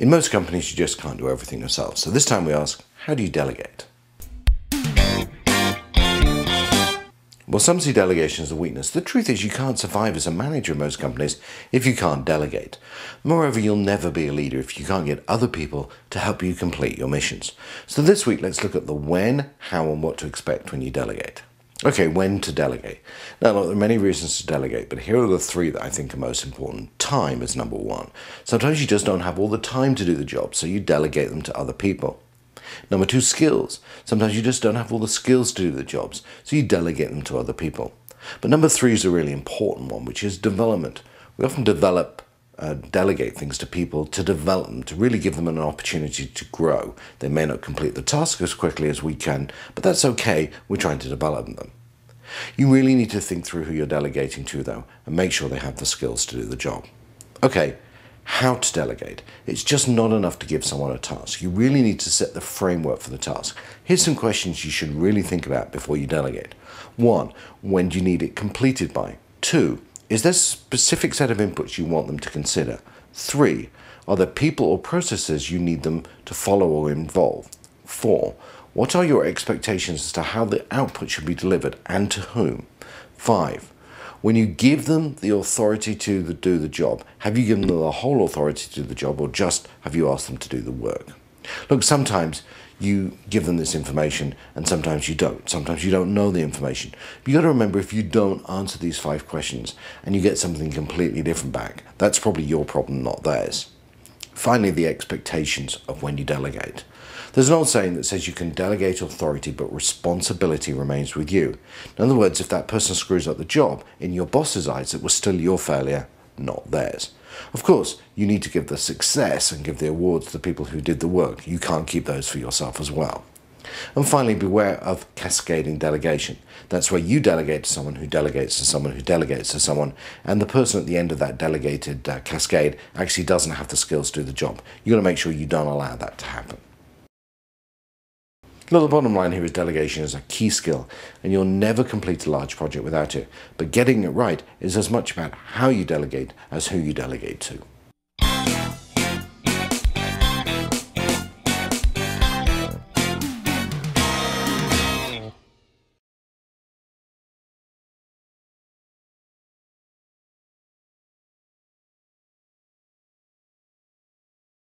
In most companies, you just can't do everything yourself. So this time we ask, how do you delegate? Well, some see delegation as a weakness. The truth is you can't survive as a manager in most companies if you can't delegate. Moreover, you'll never be a leader if you can't get other people to help you complete your missions. So this week, let's look at the when, how, and what to expect when you delegate. Okay, when to delegate. Now, look, there are many reasons to delegate, but here are the three that I think are most important. Time is number one. Sometimes you just don't have all the time to do the job, so you delegate them to other people. Number two, skills. Sometimes you just don't have all the skills to do the jobs, so you delegate them to other people. But number three is a really important one, which is development. We often delegate things to people to develop them, to really give them an opportunity to grow. They may not complete the task as quickly as we can, but that's okay. We're trying to develop them. You really need to think through who you're delegating to, though, and make sure they have the skills to do the job. Okay. How to delegate. It's just not enough to give someone a task. You really need to set the framework for the task. Here's some questions you should really think about before you delegate. 1. When do you need it completed by? 2. Is there a specific set of inputs you want them to consider? 3. Are there people or processes you need them to follow or involve? 4. What are your expectations as to how the output should be delivered and to whom? 5. When you give them the authority to do the job, have you given them the whole authority to do the job, or just have you asked them to do the work? Look, sometimes you give them this information and sometimes you don't. Sometimes you don't know the information. But you've got to remember, if you don't answer these 5 questions and you get something completely different back, that's probably your problem, not theirs. Finally, the expectations of when you delegate. There's an old saying that says you can delegate authority, but responsibility remains with you. In other words, if that person screws up the job, in your boss's eyes, it was still your failure, not theirs. Of course, you need to give the success and give the awards to the people who did the work. You can't keep those for yourself as well. And finally, beware of cascading delegation. That's where you delegate to someone who delegates to someone who delegates to someone, and the person at the end of that delegated cascade actually doesn't have the skills to do the job. You've got to make sure you don't allow that to happen. Look, the bottom line here is delegation is a key skill, and you'll never complete a large project without it. But getting it right is as much about how you delegate as who you delegate to.